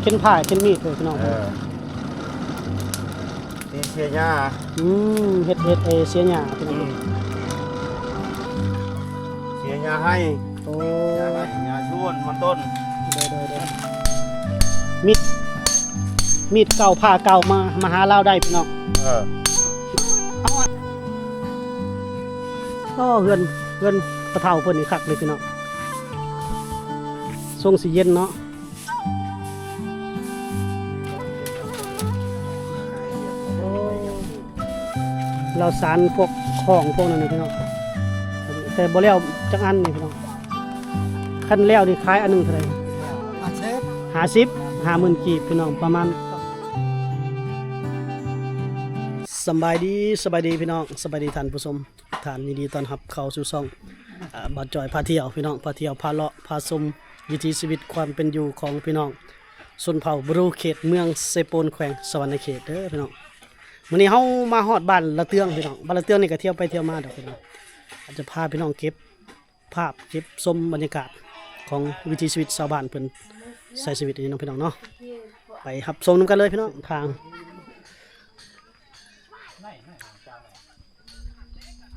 เข็นผ้าเข็นมีดเลยพี่น้องตีเสียหญ้าเฮ็ดเสียหญ้าพี่น้องเสียหญ้าให้โอ้หญ้าชวนมันต้นเด้มีดเก่าผ้าเก่ามาหาเราได้พี่น้องเอาอ่ะก็เฮือนปะเฒ่าเพิ่นนี่คักเลยพี่น้องทรงสิเย็นเนาะเราสารพวกของพวกนั้นนี่พี่น้องแต่บ่แล้วจักอันนี่พี่น้องคันแล้วนี่ขายอันนึงเท่าไหร่50,000 กีบพี่น้องประมาณสบายดีพี่น้องสบายดีท่านผู้ชมท่านยินดีต้อนรับเข้าสู่ช่องบ่าวจอยพาเที่ยวพี่น้องพาเที่ยวพาเลาะพาชมวิถีชีวิตความเป็นอยู่ของพี่น้องชนเผ่าบรูเขตเมืองเซโปนแขวงสวรรณเขตเด้อพี่น้องวันนี้เฮามาฮอดบ้านละเตืองพี่น้องบ้านละเตืองนี่ก็เที่ยวไปเที่ยวมาดอกพี่น้องอาจจะพาพี่น้องเก็บภาพเก็บชมบรรยากาศของวิถีชีวิตชาวบ้านเพิ่นใช้ชีวิตนี่น้องพี่น้องเนาะไปรับชมนํกันเลยพี่น้องทาง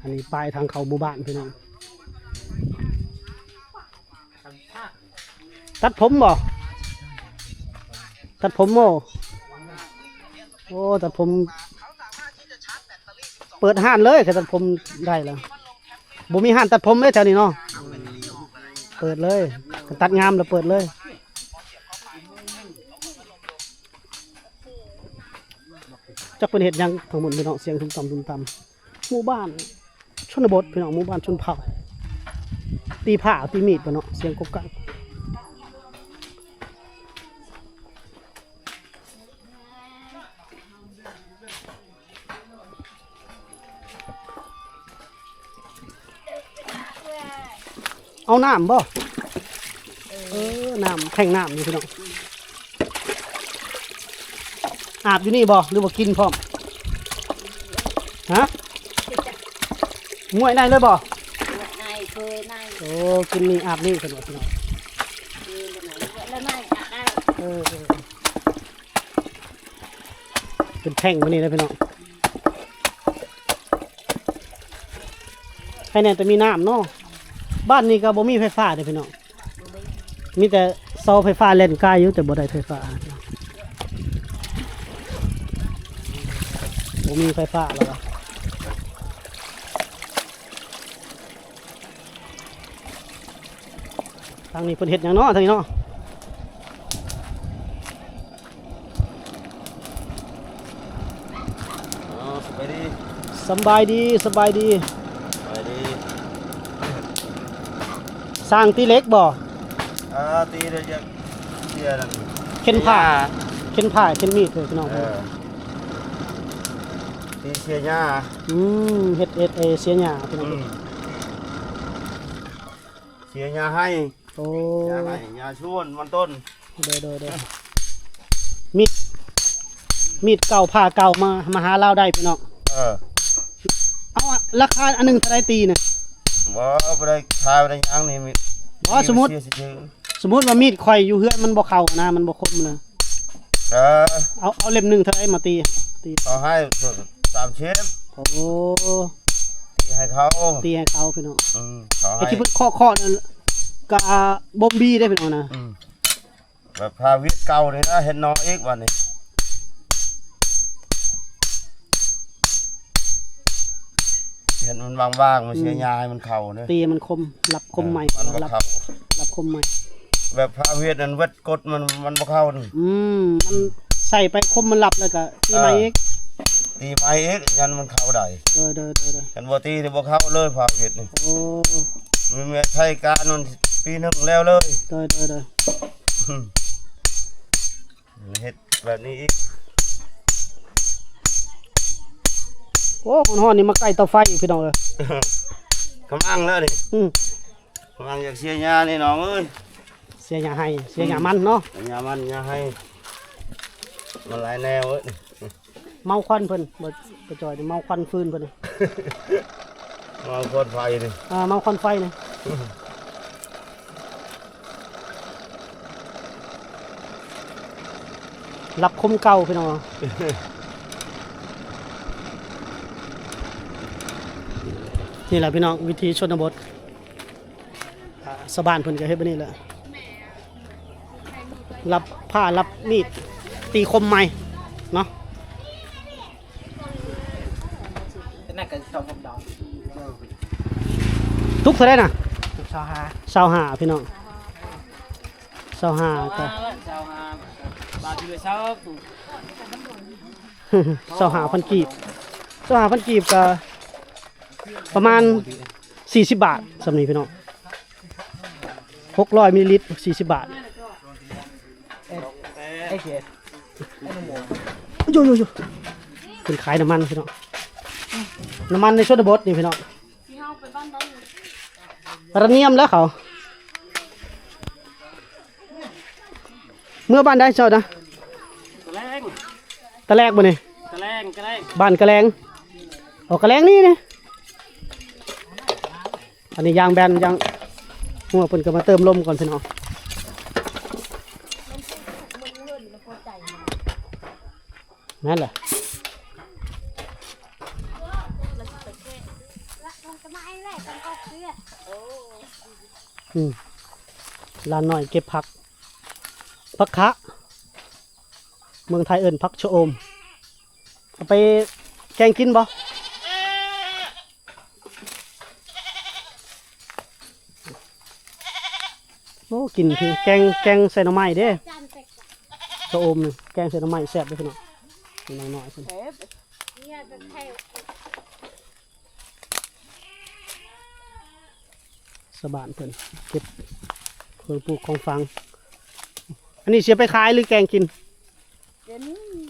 อันนี้ป้ายทางเขาหมู่บ้านพี่น้องตัดผมบ่ตัดผมโอ้ตัดผมเปิดห้านเลยแค่ตัดผมได้แล้วบ่มีห้านตัดผมเลยแถวนี้เนาะเปิดเลยตัดงามแล้วเปิดเลยจักเป็นเหตุยังทั้งหมดพี่น้องเสียงทุ่มต่ำหมู่บ้านชนบทพี่น้องหมู่บ้านชนเผ่าตีผ้าตีมีดพี่น้องเสียงกบกันเอาน้ำบ่น้ำแข่งน้ำนี่พี่น้องอาบอยู่นี่บ่หรือว่ากินพร้อมฮะมวยในเลยบ่ในเคยในโอ้กินนี่อาบนี่กันหมดพี่น้องแล้วในอาบได้เป็นแท่งมานี่เลยพี่น้องให้แน่แต่มีน้ำเนาะบ้านนี้ก็บ่มีไฟฟ้าเด้พี่น้องมีแต่เสาไฟฟ้าเล่นกายอยู่แต่บ่ได้ไฟฟ้าบ่มีไฟฟ้าแล้วทางนี้เพิ่นเฮ็ดหยังเนาะทางนี้เนาะสบายดีสร้างตีเล็กบ่ตีเด็กเสียนั่นเข็นผ้าเข็นมีดเลยพี่น้องตีเสียหญ้าเฮ็ดเสียหญ้าพี่น้องเสียหญ้าให้โอ้หญ้าให้หญ้าชวนมันต้นเด้มีดเก่าผ้าเก่ามาหาเราได้พี่น้องเอาราคาอันนึงเท่าไหร่ตีน่ะบ่ได้ขายได้ยังนี่มีบ่สมมุติว่ามีดข่อยอยู่เฮือนมันบ่เข้านะมันบ่คมเลยเอาเล่มนึงเท่าไหร่มาตีเขาให้30โอ้ตีให้เขาพี่น้องไอ้ที่เพิ่นเคาะนั่นก็บอมบี้ได้พี่น้องนะแบบพาวิทย์เก่านี่นะเห็นน้องอีกวันนี้เห็นมันว่างๆมันเสียยายมันเข่าเนี่ยตีมันคมรับคมใหม่รับคมใหม่แบบพาวิทย์นั้นเวทกดมันบ่เข้ามันใส่ไปคมมันหลับแล้วก็ตีไม้เอ็กยันมันเข้าได้กันบ่ตีนี่บ่เข้าเลยพาวิทย์นี่โอ้มันใช้การมันปีนึงแล้วเลยเฮ็ดแบบนี้อีกโอ้คนฮ้อนนี่มาใกล้เตาไฟพี่น้องเอ้ยกำลังแล้วดิกำลังอยากเสียหญ้านี่น้องเอ้ยเสียหญ้าให้เสียหญ้ามันเนาะหญ้ามันหญ้าให้มันหลายแนวเอ้ยเมาควันเพิ่นบ่จ่อยเมาควันฟืนเพิ่นเมาควันไฟนี่เมาควันไฟนี่ รับคมเก่าพี่น้องนี่แหละพี่น้องวิธีชนบทสะบ้านเพิ่นก็เฮ็ดแบบนี้แหละรับผ้ารับมีดตีคมใหม่เนาะ นั่นก็ชอบกับดอก ทุกเท่าได้น่ะ ทุกชาวฮา 25พี่น้อง25ก็ ชาวฮาบาทที่ชอบ 25,000กีบ25,000กีบก็ประมาณ40 บาทสำนี้พี่น้อง600มิลลิลิตร40 บาท ไอ้เขียด อยู่เป็นขายน้ำมันพี่น้องน้ำมันในชนบทนี่พี่น้องระเนียมแล้วเขาเมื่อบ้านได้เจ้านะ กระแรง ตะแลกบ่นี่ กระแรงกระแรง บ้านกระแลงออกกระแลงนี่นี่อันนี้ยางแบนยางหัวเพิ่นก็มาเติมลมก่อนพี่น้องนั่นแหละลานหน่อยเก็บผักคะเมืองไทยเอิ้นผักชะอมเอาไปแกงกินบ่โอ้กินคือแกงใส่หน่อไม้เด้ชะอมนี่แกงใส่หน่อไม้แซ่บเด้อพี่น้องนี่น้อยๆพุ่นสะบานเพิ่นเก็บเครื่องปลูกของฟังอันนี้เสียไปขายหรือแกงกิน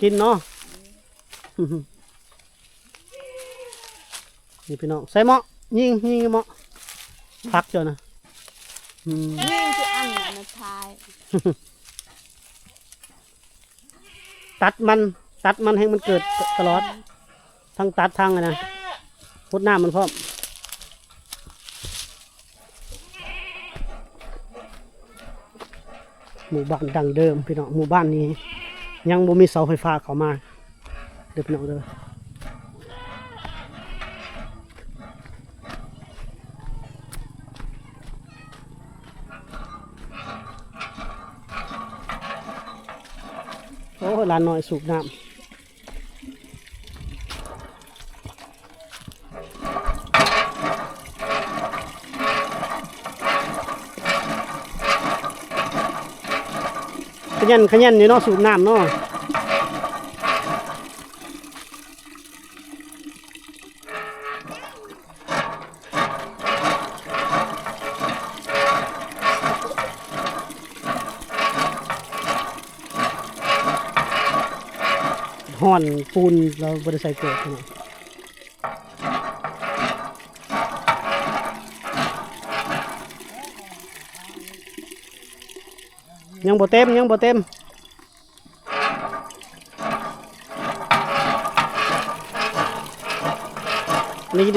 กินเนาะนี่พี่น้องใส่หม้อยิงหม้อพักเจ้านะ นี่คืออันนะชาย ตัดมันให้มันเกิดตลอดทั้งตัดทั้งนะพดน้ำมันพร้อมหมู่บ้านดังเดิมพี่น้องหมู่บ้านนี้ยังบ่มีเสาไฟฟ้าเข้ามาเด้อพี่น้องเด้อโอ้ลานน้อยสูบน้ำขยันอยู่เนาะสูบน้ำเนาะห่อนปูนเราบริใส่เกิดเนาะยังบ่เต็มนี่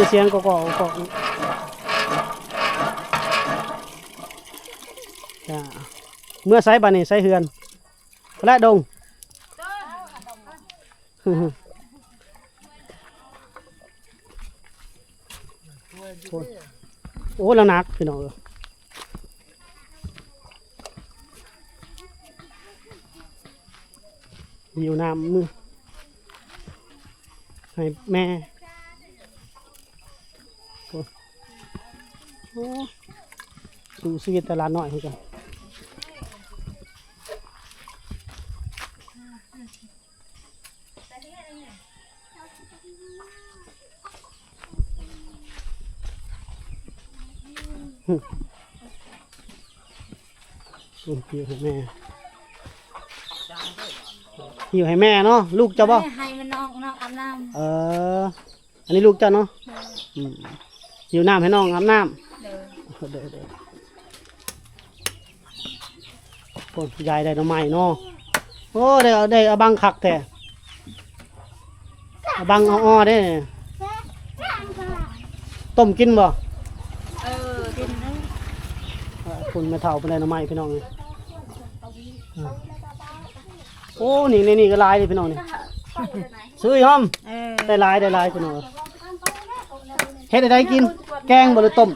จะเสียงก็เมื่อไซบานนี่ไซเฮือนและดงโอ้แล้วหนักพี่น้องอยู่น้ำมือให้แม่โอ้สู่ชีวิตแต่ละหน่อยให้กันหิวให้แม่หิวให้แม่เนาะลูกเจ้าบ่ ให้มันน้องอาบน้ อันนี้ลูกเจ้าเนาะหิวน้ำให้น้องอาบน้ำ ำเดิน เด้อโอ้ยายได้หน่อไม้เนาะโอ้ได้เอาบังคักแท้เอาบังอ้อได้ต้มกินบ่ กินนะ คุณแม่เฒ่าเป็นได้หน่อไม้พี่น้อง โอ้นี่ก็ลายเลยพี่น้องนี่ซื้ออีกห้อม เออ ได้ลายพี่น้องเฮ็ดอะไรกินแกงบ่หรือต้ม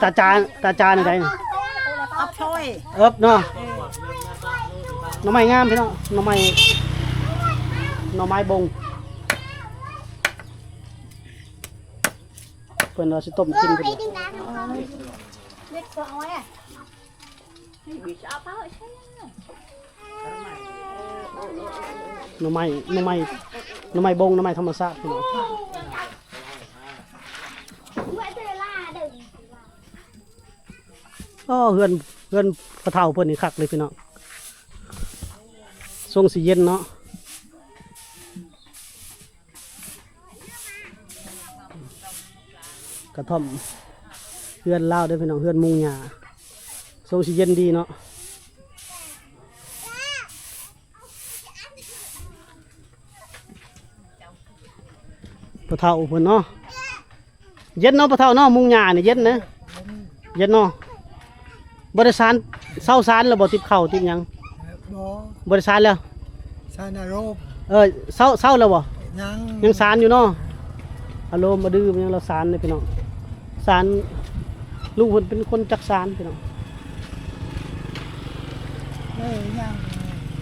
ตาจานอะไรนี่ เอาช่วย เอิบเนาะหน่อไม้งามพี่น้องหน่อไม้บงเพิ่นว่าสิต้มกินกันบ่ เล็กตัวเอาไว้อะ หน่อไม้บงหน่อไม้ธรรมชาติพี่น้องก็เฮือนพระเฒ่าเพิ่นนี่คักเลยพี่น้องทรงสิเย็นเนาะกระท่อมเฮือนลาวเด้อพี่น้องเฮือนมุงหญ้าทรงสิเย็นดีเนาะพระเฒ่าเพิ่นเนาะเย็นเนาะพระเฒ่าเนาะมุงหญ้านี่เย็นนะเย็นเนาะบริสารเศร้าสารแล้วบ่ติดข้าวติดหยัง บ่ บริสารแล้ว สานารบ เศร้าแล้วบ่ ยัง ยังสารอยู่เนาะอารมณ์มาดื้อมันยังเราสารเลยพี่น้องสารลูกเพิ่นเป็นคนจักสารพี่น้อง ยัง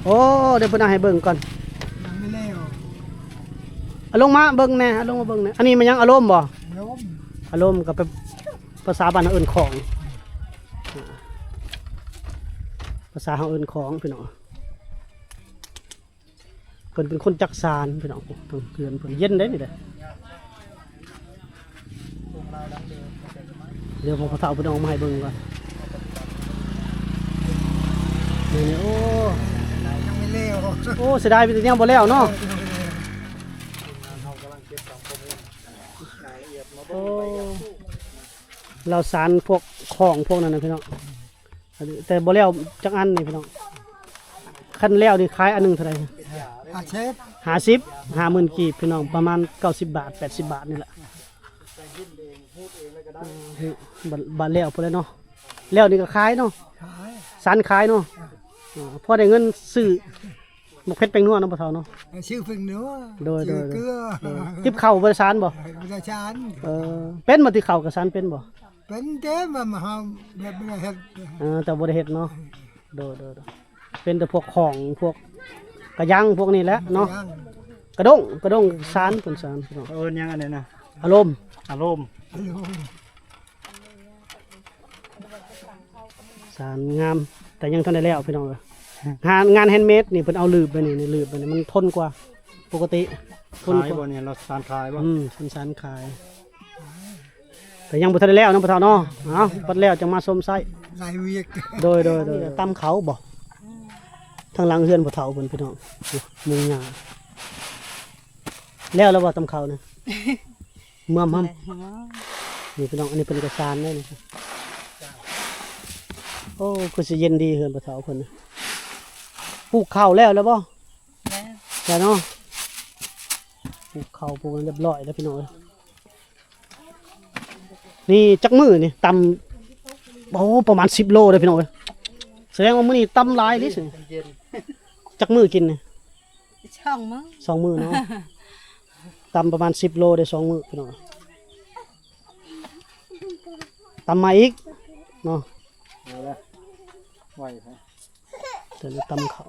โอ้เดี๋ยวเพิ่นเอาให้เบิ่งก่อน ยังไม่แล้ว เอาลงมาเบิ่งแหน่เอาลงมาเบิ่งแหน่อันนี้มันยังอารมณ์บ่ ลม อารมณ์ก็เป็นภาษาบ้านเราเอิ้นของภาษาเราเอิ้นของพี่น้องเพิ่นเป็นคนจักสารพี่น้องเพิ่นเย็นได้นี่แหละเดี๋ยวผมพอเฒ่าเพิ่นเอามาให้เบิ่งก่อนนี่โอ้ ยังไม่แล้ว โอ้เสียดายไปแต่ยังบ่แล้วเนาะโอ้เราสารพวกของพวกนั้นนะพี่น้องอันนี้แต่บ่แล้วจักอันนี่พี่น้องคันแล้วนี่ขายอันหนึงเท่าไหร่ อาเชฟ 50,000กีบพี่น้องประมาณ90 บาท80 บาทนี่แหละบัดแล้วพุ่นเลยเนาะแล้วนี่ก็ขายเนาะ ขาย สารขายเนาะพอได้เงินซื้อหมกเพชรแป้งนัวเนาะบ่เฒ่าเนาะ ชื่อฝึงเนื้อ โดย ชื่อเกลือ ทิปเข่าบริสารบ่ ประชาชน เป็นมาที่เข่ากับสารเป็นบ่ เป็นเต็มมาหาแบบไม่เห็น แต่บ่ได้เฮ็ดเนาะโดเป็นแต่พวกของพวกกระยังพวกนี้แหละเนาะกระด้งสารเพิ่นสารพี่น้อง เอิ้นยังอันนี้นะ อารมณ์ อารมณ์ สารงามแต่ยังทันได้แล้วพี่น้องเอ้ยงานแฮนด์เมดนี่เพิ่นเอาลืบไปนี่ลืบไปนี่มันทนกว่าปกติทน ขาย ก บ่ ว่า เนี่ยเราสารขายบ่ เป็นสารขาย แต่ยังบ่ทันได้แล้วเนาะพ่อเฒ่าเนาะเอาปัดแล้วจังมาชมไส้ ลายเวียก โดยตำเขาบ่ทางหลังเฮือนพ่อเฒ่าเพิ่นพี่น้องมุงหญ้าแล้วบ่ตำเขาเนี่ยเมื่อมหั่นี่พี่น้องอันนี้เป็นกระสานได้นี่โอ้คือสิเย็นดีเฮือนพ่อเฒ่าเพิ่นน่ะปลูกข้าวแล้วบ่แล้วเนาะปลูกข้าวปลูกเรียบร้อยแล้วพี่น้องเอ้ยนี่จักมือนี่ตำโอ้ประมาณ10 โลเลยพี่น้องเอ้ยแสดงว่ามื้อนี้ตำหลายลิสิจักมือกินนี่ ช่องมั้ง 2 มื้อเนาะ ตำประมาณ10 โลได้2 มื้อพี่น้องตำมาอีกเนาะ ไหวครับ แต่ละตำเขา